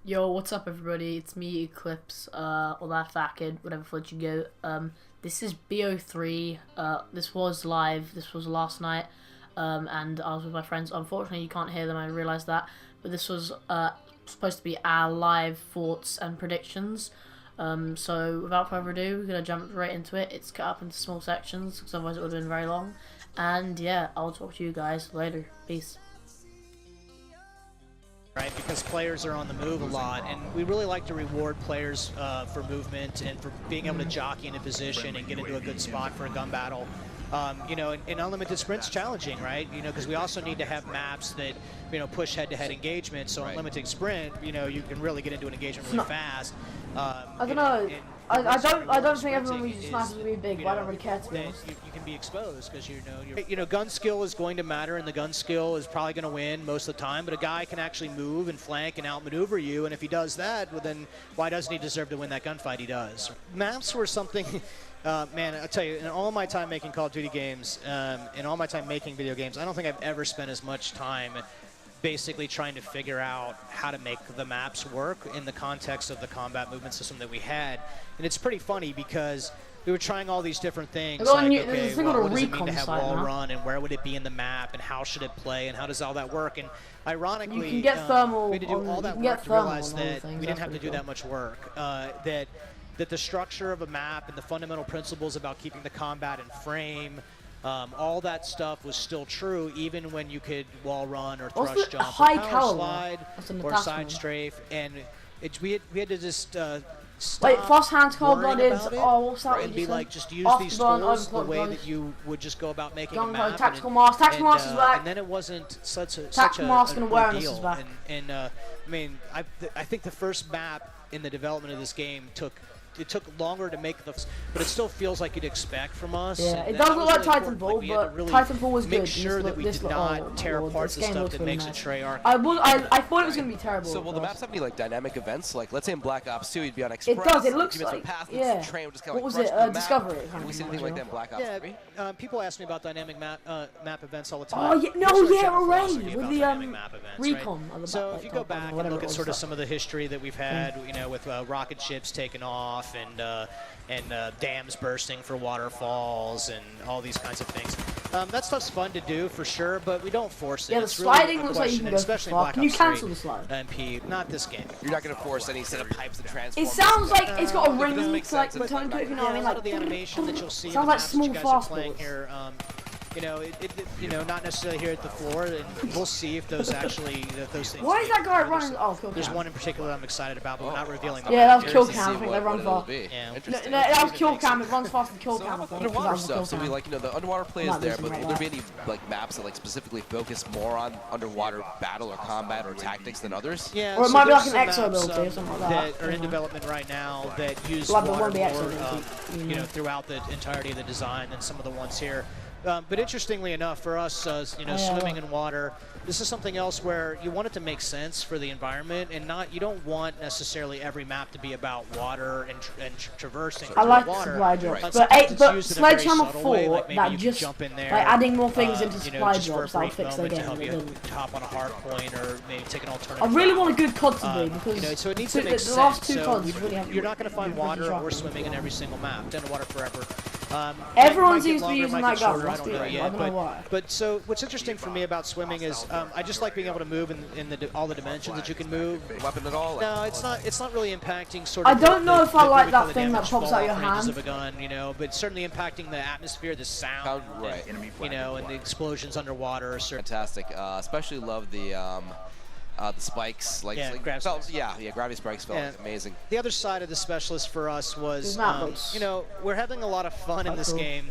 Yo, what's up, everybody? It's me, Eclipse, or that fat kid, whatever float you go. This is BO3. This was live. This was last night, and I was with my friends. Unfortunately, you can't hear them. I realised that, but this was supposed to be our live thoughts and predictions. So without further ado, we're gonna jump right into it. It's cut up into small sections, because otherwise it would have been very long. And yeah, I'll talk to you guys later. Peace. Right, because players are on the move a lot, and we really like to reward players for movement and for being able to jockey into position and get into a good spot for a gun battle. You know, in unlimited sprint's challenging, right? You know, because we also need to have maps that, you know, push head-to-head engagement. So in limited sprint, you know, you can really get into an engagement really fast. I don't know. I don't think everyone uses snipers really big, but I don't really care, to be honest. You can be exposed because you know gun skill is going to matter, and the gun skill is probably going to win most of the time. But a guy can actually move and flank and outmaneuver you, and if he does that, well, then why doesn't he deserve to win that gunfight? He does. Maps were something. Man, I'll tell you, in all my time making Call of Duty games, in all my time making video games, I don't think I've ever spent as much time basically trying to figure out how to make the maps work in the context of the combat movement system that we had. And it's pretty funny because we were trying all these different things, like, okay, well, what does it mean to have wall run, and where would it be in the map, and how should it play, and how does all that work? And ironically, you can get thermal we had to do all that work to realize that we didn't have to do that much work. That the structure of a map and the fundamental principles about keeping the combat in frame, all that stuff was still true, even when you could wall run or thrust jump, or power slide, or side strafe, and we had to just stop. Wait, fast hand cold-blooded. Oh, what's that? And be like, just use these tools the way that you would just go about making a map. Tactical mask. Tactical mask is back. And then it wasn't such a deal. And I mean, I think the first map in the development of this game took longer to make but it still feels like you'd expect from us. Yeah, it does look like Titanfall, but really Titanfall was good. Make sure that we did not tear apart the stuff that makes a Treyarch. I thought it was going to be terrible. So will the maps have any like dynamic events? Like, let's say in Black Ops 2, you'd be on Express. It does. It looks like the train would just kind of what was it? Discovery. Have we seen anything like that in Black Ops 3? Yeah, people ask me about dynamic map events all the time. Oh yeah, no, yeah, Array with the recon. Right? So if you go back and look at sort of some of the history that we've had, you know, with rocket ships taking off and dams bursting for waterfalls and all these kinds of things. That stuff's fun to do for sure, but we don't force it. Yeah, the sliding looks like you can go especially Black Ops 3. Can you cancel the slide? MP, not this game. You're not going to force any set of pipes and transform. It sounds like it's got a ring to like turn to it, you know what I mean? Like, a lot of the animation that you'll see sounds like small fast here, you know, you know, not necessarily here at the floor, and we'll see if those actually, those things. Why is that guy running? Oh, kill cam. There's one in particular I'm excited about, but we're not revealing them. Yeah, that was kill cam. I think they run fast. Yeah. No, that was kill cam. It runs faster than kill cam. Underwater stuff. So we like, you know, the underwater play is there, but will there be any like maps that like specifically focus more on underwater battle or combat or tactics than others? Yeah. Or it might be like an exo build or something like that. That are in development right now that use water more, you know, throughout the entirety of the design than some of the ones here. But interestingly enough, for us, you know, swimming in water, this is something else where you want it to make sense for the environment, and you don't want necessarily every map to be about water and traversing. I like water. Supply drops, but Sledgehammer 4, that just jump in there, like adding more things into supply you know, drops, that'll fix their game. To help you hop on a hard point or maybe take an alternative. I really want a good COD to be because you know, so it needs to make sense. The last two so CODs really have. You're not going to find water or swimming in every single map. Done water forever. Everyone seems to be using that gun. I don't know why. But so what's interesting for me about swimming is I just like being able to move in all the dimensions that you can move. Weapon at all? No, it's not really impacting sort of. I don't know if I like that thing that pops out your hand. Of a gun, you know, but certainly impacting the atmosphere, the sound, right? You know, and the explosions underwater. Fantastic. Especially love the spikes, like gravity spikes felt amazing. The other side of the specialist for us was, you know, we're having a lot of fun in this game,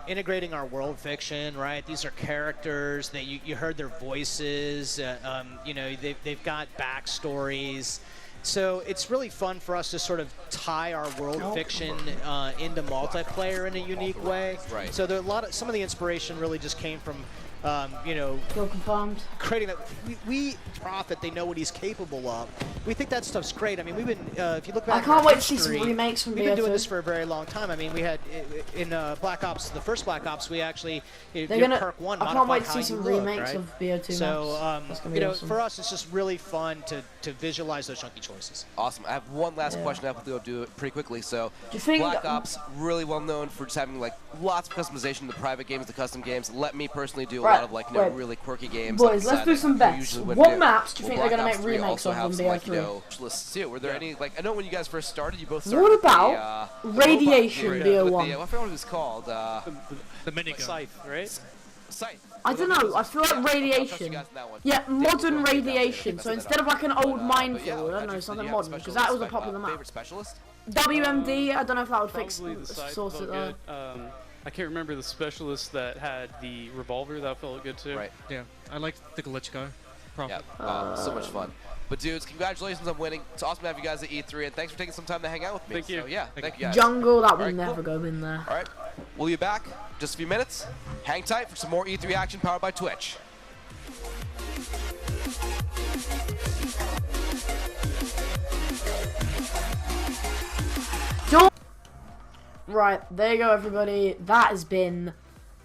integrating our world fiction, right? These are characters that you heard their voices, you know, they've got backstories. So it's really fun for us to sort of tie our world fiction into multiplayer in a unique way. Right. So there are some of the inspiration really just came from you know, creating that. We Prophet, they know what he's capable of. We think that stuff's great. I mean, we've been, if you look back, I can't wait to see some remakes from BO2. We've been doing this for a very long time. I mean, we had in Black Ops, the first Black Ops, we actually Perk 1 I can't wait to see some remakes of BO2 So maps. you know, awesome. for us, it's just really fun to to visualize those chunky choices. Awesome. I have one last question. I have to do it pretty quickly. So, Do you think Black Ops, really well known for just having like lots of customization in the private games, the custom games. Let me personally do a lot of like really quirky games. Boys, like let's do some bets. What maps do you think they're gonna make remakes of on BO3? Lists too. Were there any like I know when you guys first started, you both started. What about Radiation BO1? I forgot what it was called. The minigun. Scythe, right? Scythe. I don't know. I feel like Radiation. Yeah, modern Radiation. So instead of like an old minefield, I don't know, something modern, because that was a popular map. Favorite specialist? WMD. I don't know if that would fix Probably the Scythe sort it felt though. good. I can't remember the specialist that had the revolver. That felt good too. Right. Yeah, I like the Glitchko. Yeah, so much fun. But dudes, congratulations on winning. It's awesome to have you guys at E3, and thanks for taking some time to hang out with me. Thank you. So, yeah, thank you guys. Jungle, that will Alright, never cool. go in there. All right, we'll be back just a few minutes. Hang tight for some more E3 action powered by Twitch. Right, there you go, everybody. That has been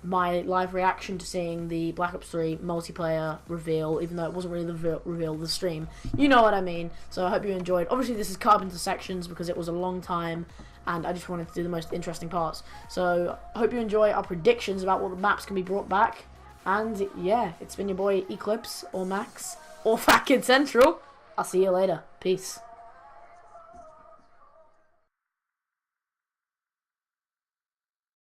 my live reaction to seeing the Black Ops 3 multiplayer reveal, even though it wasn't really the reveal of the stream. You know what I mean. So I hope you enjoyed. Obviously, this is cut up into sections because it was a long time, and I just wanted to do the most interesting parts. So I hope you enjoy our predictions about what the maps can be brought back. And yeah, it's been your boy Eclipse, or Max, or Fat Kid Central. I'll see you later. Peace.